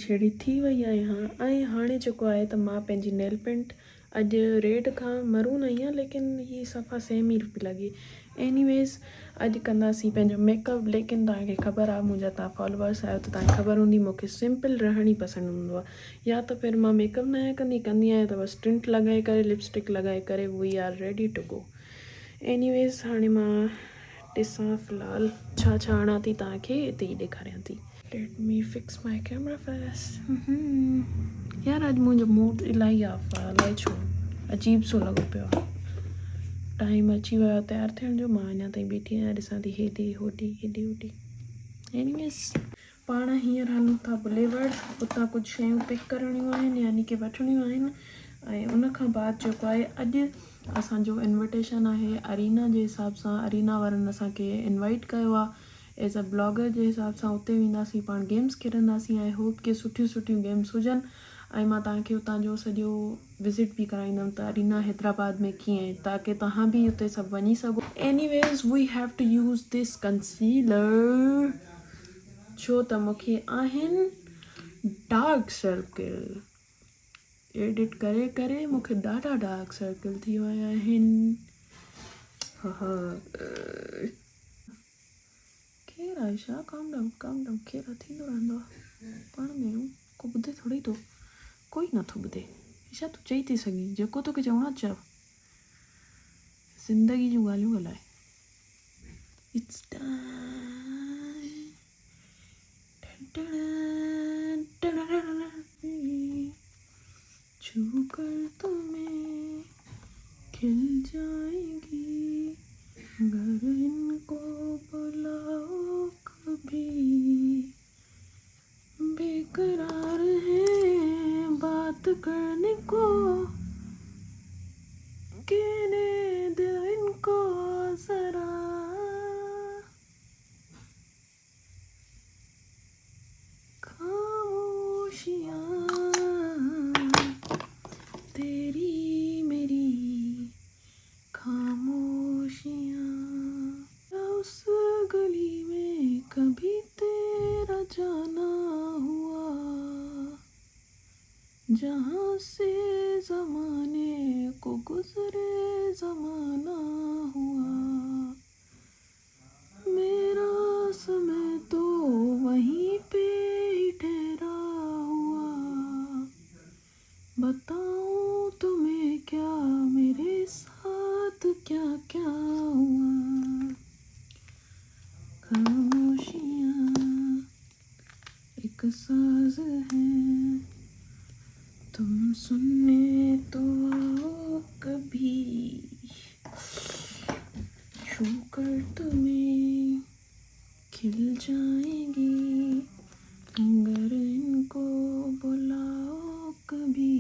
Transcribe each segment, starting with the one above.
छेड़ी थी वई आहियां ऐं हाणे जेको आहे त मां पंहिंजी नेल पेंट अॼु रेड खां मरून आई आहे, लेकिन ही सफ़ा सेम ई पई लॻे। एनीवेज़ अॼु कंदासीं पंहिंजो मेकअप, लेकिन तव्हांखे ख़बर आहे, मुंहिंजा तव्हां फॉलोअर्स आहियो त तव्हांखे ख़बर हूंदी मूंखे सिंपल रहण ई पसंदि हूंदो आहे। या त फिर मां मेकअप न कंदी आहियां त बसि टिंट लॻाए करे लिपस्टिक लॻाए करे we are ready to go. Anyways हाणे मां ॾिसां फ़िलहालु छा छा आणा थी, तव्हांखे हिते ई ॾेखारियां थी। Let me fix my camera first. यार अॼु मुंहिंजो मूड इलाही ऑफ आहे, अलाए छो अजीब सो लॻो पियो आहे। टाइम अची वियो आहे तयारु थियण जो, मां अञा ताईं बीठी आहियां, ॾिसां थी हेॾे होॾे हेॾे होॾे। एनीवेज़ पाण हींअर हलूं था बुलेवर्ड, उतां कुझु शयूं पिक करणियूं आहिनि यानी की वठणियूं आहिनि। ऐं उनखां बाद जेको आहे अॼु असांजो इन्विटेशन आहे अरीना जे हिसाब सां, अरीना वारनि असांखे इनवाइट कयो आहे एज़ अ ब्लॉगर जे हिसाब सां। उते वेंदासीं, पाण गेम्स खेॾंदासीं। आई होप की सुठियूं सुठियूं गेम्स हुजनि ऐं मां तव्हांखे उतां जो सॼो विज़िट बि कराईंदमि त अरीना हैदराबाद में कीअं आहे, ताकी तव्हां बि उते सभु वञी सघो। Anyways we have to use this concealer, छो त मूंखे आहिनि डार्क सर्कल। एडिट करे करे मूंखे ॾाढा डार्क सर्कल थी विया आहिनि। केरु आहे छा? काम डाउन केरु थींदो रहंदो आहे पाण में, को ॿुधे थोरी थो, कोई नथो ॿुधे। छा तूं चई थी सघीं जेको तोखे चवणो चओ, ज़िंदगी जूं ॻाल्हियूं ॻाल्हाए। इट्स छू कर तुम्हें खिल जाएगी, घर इनको बुलाओ कभी, बेकरार है बात करने को, कहने दे इनको जरा। खामोशियाँ तेरी मेरी खामोशियाँ, उस गली में कभी तेरा जाना हुआ, जहाँ से ज़माने को गुज़रे ज़माना हुआ, मेरा समय तो वहीं पे ही ठहरा हुआ, बताऊं तुम्हें क्या मेरे साथ क्या क्या हुआ। खामोशियाँ एक साज है, तुम सुनने तो आओ कभी, छू कर तुम्हें खिल जाएगी, अगर इनको बुलाओ कभी।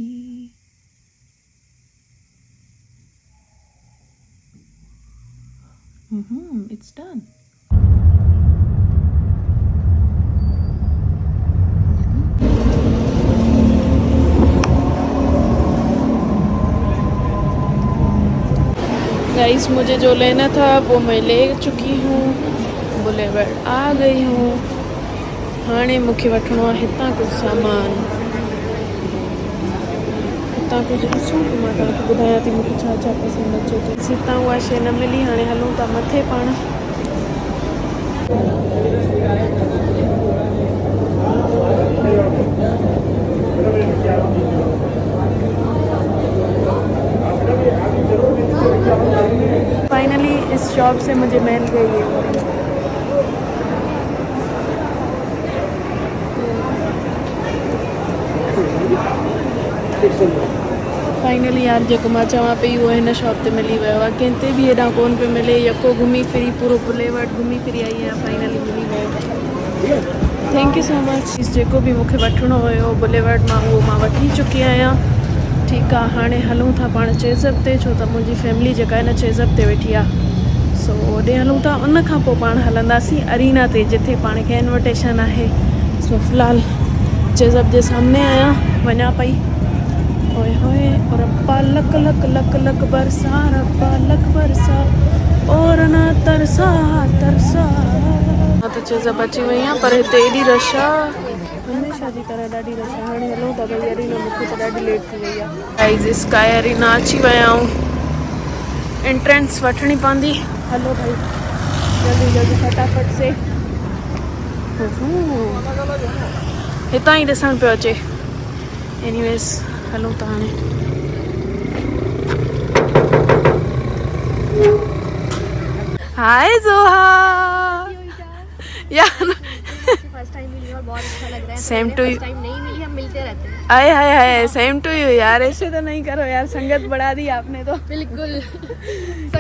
It's done. गाइस मुझे जो लेना था वो मैं ले चुकी हूँ, बुलेवर्ड आ गई हूँ। हाणे मूंखे वठिणो आहे हितां कुझु सामान, हितां कुझु ॾिसूं त मां तव्हांखे ॿुधायां थी मूंखे छा छा पसंदि अचे थो। हितां उहा शइ न मिली, हाणे हलूं था मथे पाण। फाइनली इस शॉप से मुझे मिल गई है। फाइनली यार जेको मां चवां पई उहो हिन शॉप ते मिली वियो आहे, कंहिं बि हेॾां कोन पियो मिले। यको घुमी फिरी पूरो बुलेवर्ड घुमी फिरी आई आहियां, फाइनली मिली वियो। Thank you so much. जेको बि मूंखे वठिणो हुयो बुलेवर्ड मां उहो मां वठी चुकी आहियां। ठीकु आहे, हाणे हलूं था पाण चेज़अप ते, छो त मुंहिंजी फैमिली जेका आहे न चेज़अप ते वेठी आहे। सो होॾे हलूं था, उन खां पोइ पाण हलंदासीं अरीना ते, जिथे पाण खे इन्विटेशन आहे। सो फ़िलहालु चेज़अप जे सामने आहियां, वञा पई। होए होए रब्बा लक लक लक लक बरसा, रब्बा लक बरसा और न तरसा तरसा। मां त चेज़अप अची वई आहियां, पर हिते एॾी रश आहे हमेशा जी तरह ॾाढी रश आहे। हाणे हलूं था भई अरीना, मूंखे त ॾाढी लेट थी वई आहे। गाइस स्काई अरीना अची विया आहियूं, एंट्रेंस वठणी पवंदी। हलो भाई जल्दी जल्दी फटाफट से। हितां ई ॾिसण पियो अचे। एनीवेज़ हलूं था हाणे। हाय जोहा यार, फर्स्ट टाइम मिली और बहुत अच्छा लग रहा है। Same to you. First time नहीं मिली, हम मिलते रहते हैं। आए हाय हाय, सेम टू यू यार। ऐसे तो नहीं करो यार, संगत बढ़ा दी आपने तो। बिल्कुल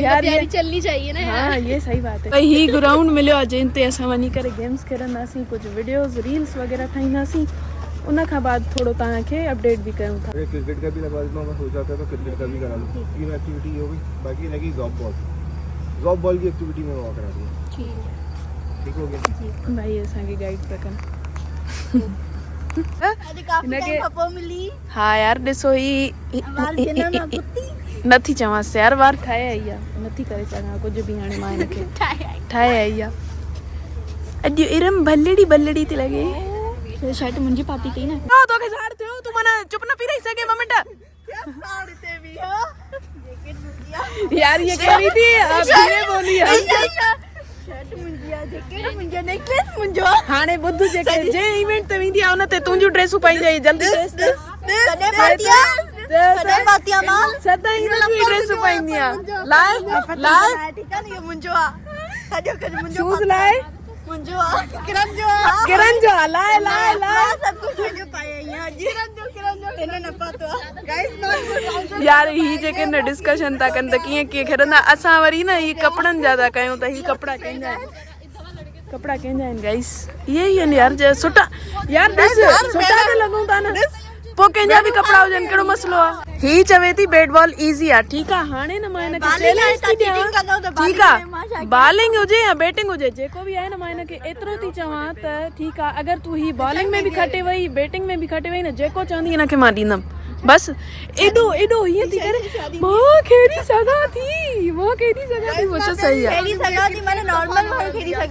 यार यार ये चलनी चाहिए ना यार। हाँ ये सही बात है। भाई ही ग्राउंड मिलियो जिन ते असां वञी करे गेम्स खेॾंदासीं, कुछ वीडियोस रील्स वगैरह ठाहींदासीं। उन खां बाद थोड़ो तव्हांखे अपडेट भी करूं था। क्रिकेट का भी लगा देता हूँ, मैं सोच रहा था तो क्रिकेट का भी करा लूँ। 3 एक्टिविटी हो गई, बाकी लगी जॉब बॉल की एक्टिविटी में वहाँ करा दूँ। ठीक हो गया भाई असांखे गाइड पिया कनि। मिली हाँ यार ॾिसो ही नथी चवांसि यार, वार ठाहे आई आहे, नथी करे सघां कुझु बि। हाणे मां हिनखे ठाहे आई आहे। अॼु इरम भलड़ी थी लॻे। शर्ट मुंहिंजी पाती थी न। तोखे साड़ थियो, तू माना चुप न पी रही सघे ॿ मिंट यार। ये कह रही थी आप धीरे बोली है। शर्ट मुंहिंजी आहे, जैकेट मुंहिंजी आहे, नेकलेस मुंहिंजो। हाणे ॿुध जेके जे इवेंट ते वेंदी आहे उन ते तुंहिंजूं ड्रेसूं पाईंजाई। जल्दी कॾहिं पातिया मां सदाईं तुंहिंजूं ड्रेसूं पाईंदी आहे। लाए लाए ठीक आहे, ये मुंहिंजो आहे। सॼो कुझु मुंहिंजो शूज़ लाए मुंहिंजो आहे। किरण जो लाए लाए लाए सब कुछ मुंहिंजो पाए आई आहे। किरण जो इन न पातो आहे गाइस। यार ही जेके न डिस्कशन था कनि त कीअं कीअं खेॾंदा। असां वरी न ही कपिड़नि जा था कयूं त ही कपिड़ा कंहिंजा आहिनि गाइस। इहे ई आहिनि यार सुठा। यार ॾिस सुठा त लॻूं था न, पोइ कंहिंजा बि कपिड़ा हुजनि, कहिड़ो मसलो आहे। ही चवे थी बैट बॉल इज़ी आहे। ठीकु आहे, हाणे न मां हिनखे चैलेंज थी ॾियां। ठीकु आहे, बॉलिंग हुजे या बैटिंग हुजे, जेको बि आहे न मां हिनखे एतिरो थी चवां त ठीकु आहे, अगरि तूं ही बॉलिंग में बि खटे वई, बैटिंग में बि खटे वई न, जेको चवंदी हिनखे मां ॾींदमि। बस एॾो हीअं थी करे मां खेॾी सघां थी। मुझे सही आहे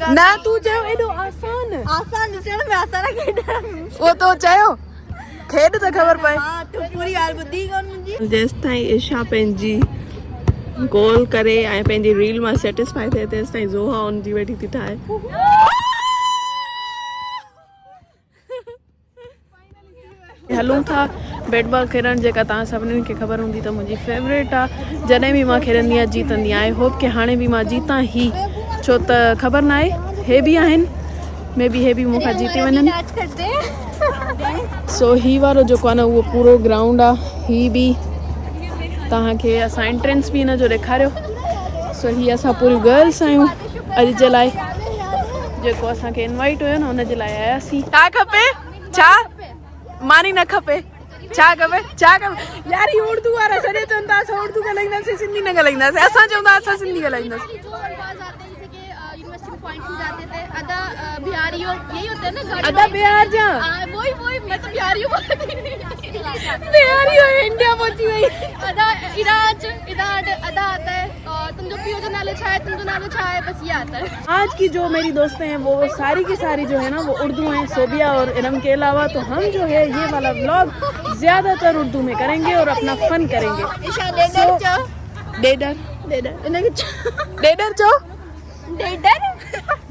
न, तूं चयो एॾो आसान ॾिसण में आसान खेॾण। उहो तो चयो, खेॾ त ख़बर पए। पूरी ॻाल्हि ॿुधी कोन मुंहिंजी। जेसिताईं इशा पंहिंजी गोल करे ऐं पंहिंजी रील मां सेटिस्फाई थिए तेसिताईं ज़ोहा हुनजी वेठी थी ठाहे। हलूं था बैट बॉल खेॾणु, जेका तव्हां सभिनीनि खे ख़बर हूंदी त मुंहिंजी फेवरेट आहे। जॾहिं बि मां खेॾंदी आहियां जीतंदी आहियां। आई होप की हाणे बि मां जीतां ई, छो त ख़बर न आहे हे बि आहिनि, मे बि हे बि मूंखां जीती वञनि। सो ही वारो जेको आहे न उहो पूरो ग्राउंड आहे। ही बि तव्हांखे असां एंट्रेंस बि हिन जो ॾेखारियो। सो ही असां पूरी गर्ल्स आहियूं अॼु जे लाइ, जेको असांखे इनवाइट हुयो न हुनजे लाइ आयासीं। छा खपे? छा मानी न खपे? छा खपे? यार ही उर्दू वारा सॼे चवनि था असां उर्दू ॻाल्हाईंदासीं, सिंधी न ॻाल्हाईंदासीं। असां चवंदा असां सिंधी ॻाल्हाईंदासीं। अदा बिहारी यही होता है ना। अदा बिहार जा वही मैं तो बिहारी हूँ। बिहारी हो इंडिया पहुंची वही। अदा इराज इदाड अदा आता है। और तुम जो पियो जो नालो छाए, तुम जो नालो छाए, बस ये आता है। आज की जो मेरी दोस्तें हैं वो सारी की सारी जो है ना वो उर्दू हैं, सोबिया और इरम के अलावा। तो हम जो है ये वाला व्लॉग ज्यादातर उर्दू में करेंगे और अपना फन करेंगे।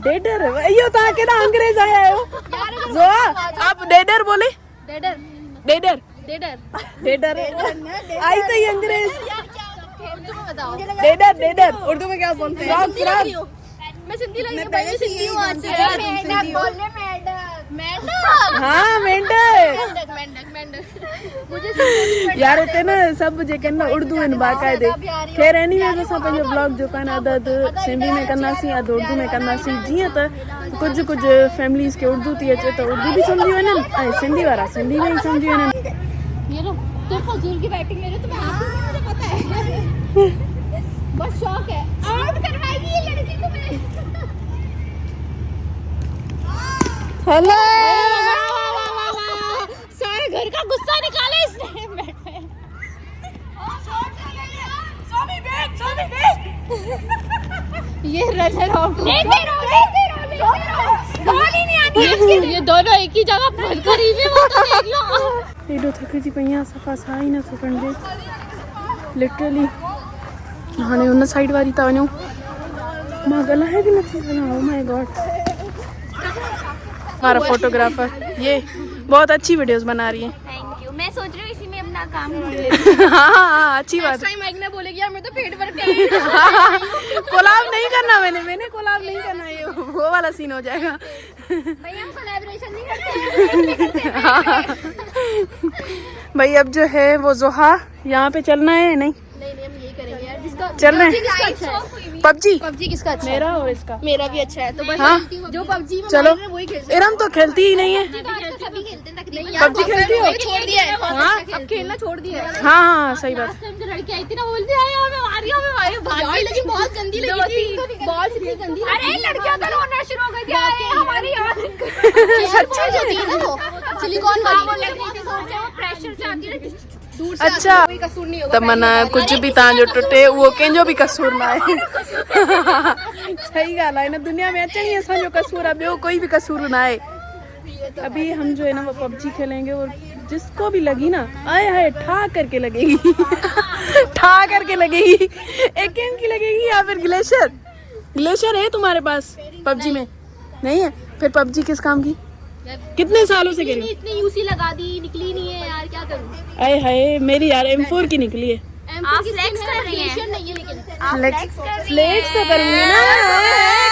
डेडर यो ता केड़ा अंग्रेज आया हो जो आप डेडर बोले। डेडर आई तो ये अंग्रेज। डेडर उर्दू में क्या बोलते हैं? फ्रॉक। मैं सिंधी लगी भाई, सिंधी हूं आज से। हाँ मेंढक। मुझे यार इतने ना सब जेके ना उर्दू इन बाकायदे। खैर एनीवेज असां पंहिंजो ब्लॉग जो कान अदद सिंधी में कंदासीं, अदद उर्दू में कंदासीं। जीअं त कुछ फैमिलीज़ के उर्दू थी अचे त उर्दू भी समझी वञनि ऐं सिंधी वारा सिंधी में ही समझी वञनि। ये लो तो फजूल की बैटिंग मेरे तो मैं आती हूं, मुझे पता है। बस शौक है, आउट करवाएगी ये लड़की को मैं। हेलो सारे घर का गुस्सा निकाला इसने। ये रनर आउट। लेते रहो। ये दोनों एक ही जगह बहुत करीब है, वो तो देख लो। एडो थकिजी पई सफ़ा साह ही न सुकण जे लिटरली। हाणे उन साइड वारी था वञूं, मां ॻाल्हाए बि नथी सघां। ओ माय गॉड, हमारा फोटोग्राफर ये बहुत अच्छी वीडियोस बना रही है। Thank you. मैं सोच रही हूँ इसी में अपना काम ढूंढ लेती हूँ। हाँ अच्छी बात है। माइक ने बोलेगी यार मैं तो पेट भर के कोलाब नहीं करना, मैंने कोलाब नहीं करना, ये वो वाला सीन हो जाएगा। भाई हम कोलैबोरेशन नहीं करते। भाई अब जो है वो जोहा यहाँ पे चलना है नहीं नहीं हम यही करेंगे यार। जिसका चल रहे हैं पबजी। पबजी किसका अच्छा है? मेरा और इसका। मेरा भी अच्छा है, तो बस हाँ जो पबजी में चलो। वही खेलते इरम तो खेलती ही नहीं है। सभी खेलते हैं तकरीबन। पबजी खेलती हो? छोड़ दिया है। हाँ अब खेलना छोड़ दिया है। हाँ हाँ सही बात। जो लड़की आई थी ना, बोलती है यार मैं मारी हूं, मैं मारी हूं। लेकिन बहुत गंदी लगी थी, बहुत इतनी गंदी। अरे लड़कियां तो रोना शुरू हो गई थी हमारी याद। सच्ची होती है ना वो सिलिकॉन वाली, प्रेशर से आती है दूर से। अच्छा कोई कसूर नहीं होगा। तमन्ना कुछ भी तव्हांजो टुटे उहो कंहिंजो बि कसूर न आहे। सही ॻाल्हि आहे, हिन दुनिया में अचण ई असांजो कसूर आहे, ॿियो कोई भी कसूर न आहे। अभी हम जो है ना वो पबजी खेलेंगे और जिसको भी लगी ना, आए हाय ठा करके लगेगी। ठा करके लगेगी। एकेएम की लगेगी या फिर ग्लेशियर। ग्लेशियर है तुम्हारे पास पबजी में? नहीं है? फिर पबजी किस काम की? कितने सालों से खेल? इतनी यूसी लगा दी, निकली नहीं है यार, क्या करूं। आए हाय मेरी यार M4 की निकली है। आप फ्लेक्स कर रही हैं नहीं है, लेकिन फ्लेक्स तो करूंगी ना।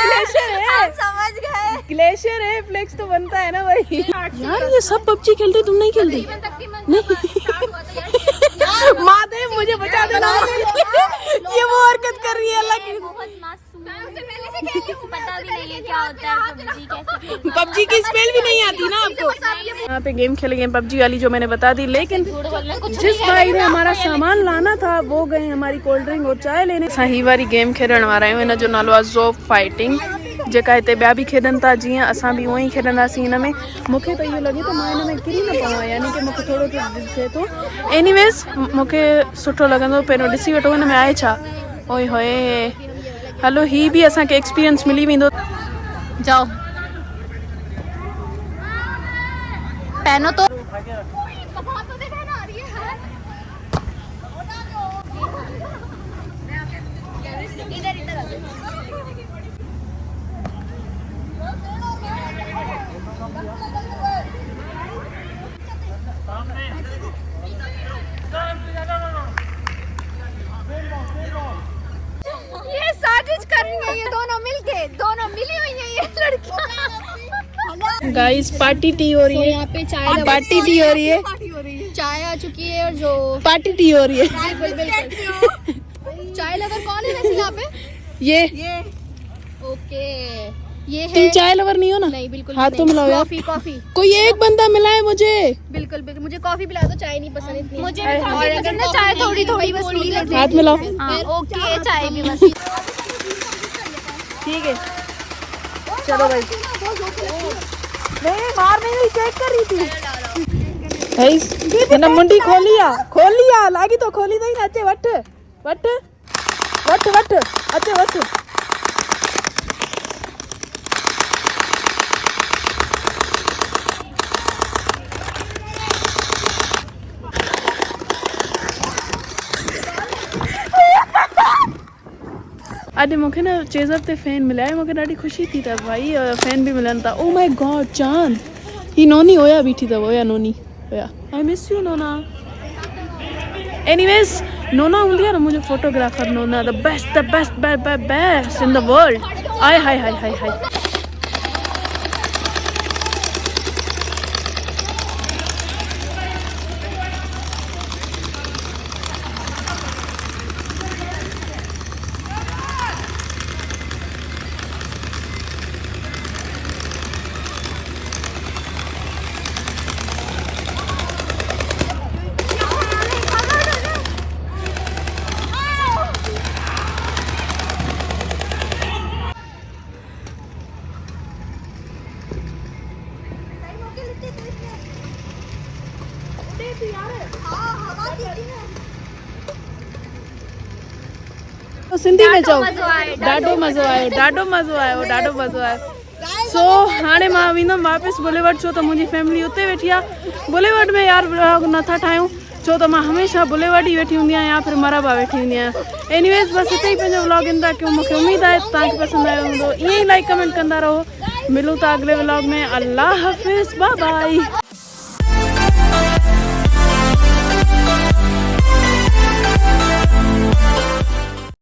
ग्लेशियर है, समझ गए। ग्लेशियर है, फ्लेक्स तो बनता है ना भाई। यार ये सब पबजी खेलते, तुम नहीं खेलती? नहीं। महादेव मुझे बचा देना। ये वो हरकत कर रही है अलग। बहुत मासूम, पता भी नहीं है क्या होता है पबजी, कैसे खेलते हैं। पबजी की स्पेल भी नहीं आती ना आपको। यहाँ पे गेम खेलेंगे पबजी वाली जो मैंने बता दी, लेकिन जिस भाई ने हमारा सामान लाना था वो गए हमारी कोल्ड ड्रिंक और चाय लेने। सही वारी गेम खेलण वारा आहियूं, हिन जो नालो आहे ज़ोप फाइटिंग, जेका हिते ॿिया बि खेॾनि था, जीअं असां बि उअं ई खेॾंदासीं हिन में। मूंखे त इहो लॻे थो मां हिन में किरी न पवां, यानी कि मूंखे थोरो थिए थो। एनीवेज़ मूंखे सुठो लॻंदो, पहिरियों ॾिसी वठो हिन में आहे छा। ओए होए हलो, ही भी असांखे एक्सपीरियंस मिली वेंदो। जाओ पहनो तो। ये साजिश कर रही है, ये दोनों मिलके, दोनों मिली हुई है ये लड़कियां। गाइस पार्टी टी हो रही है, यहाँ पे चाय पार्टी टी हो रही है, चाय आ चुकी है और जो पार्टी टी हो रही है। चाय लवर कौन है वैसे यहाँ पे? ये ओके, ये है। तुम चाय लवर नहीं हो ना? नहीं बिल्कुल हाथ तो मिलाओ यार। कॉफी कोई एक बंदा मिलाए मुझे। बिल्कुल मुझे कॉफी पिला दो, चाय नहीं पसंद इतनी। मुझे भी कॉफी पसंद है, चाय थोड़ी थोड़ी बस पी लेते हैं। हाथ मिलाओ। ओके चाय भी बस। ठीक है चलो भाई। नहीं मार नहीं, चेक कर रही थी भाई। हिन मुंडी खोलिया लागी तो खोली दई ना। अचे वठ वठ वठ वठ अचे वठ। अॼु मूंखे न चेज़र ते फैन मिलिया आहे, मूंखे ॾाढी ख़ुशी थी त भाई फैन बि मिलनि था। ओ माय गॉड चांद, ही नोनी होया बीठी अथव, होया नोनी होया। I miss you Nona. Anyways Nona हूंदी आहे न मुंहिंजो photographer, Nona the best in the world. I hi hi hi hi. Sindhi में चओ। ॾाढो मज़ो आयो, ॾाढो मज़ो आयो, ॾाढो मज़ो आयो। सो हाणे मां वेंदमि वापसि बुलेवट, छो त मुंहिंजी फैमिली उते वेठी आहे। बुलेवट में यार व्लॉग नथा ठाहियूं, छो त मां हमेशह बुलेवट ही वेठी हूंदी आहियां या फिर मराबा वेठी हूंदी आहियां। एनीवेज़ बस हिते ही पंहिंजो व्लॉग इन था कयूं। मूंखे उम्मीद आहे तव्हांखे पसंदि आयो हूंदो। ईअं ई लाइक कमेंट कंदा रहो। मिलूं था अगले व्लॉग में। अल्लाह हाफ़िज़, बाय बाय।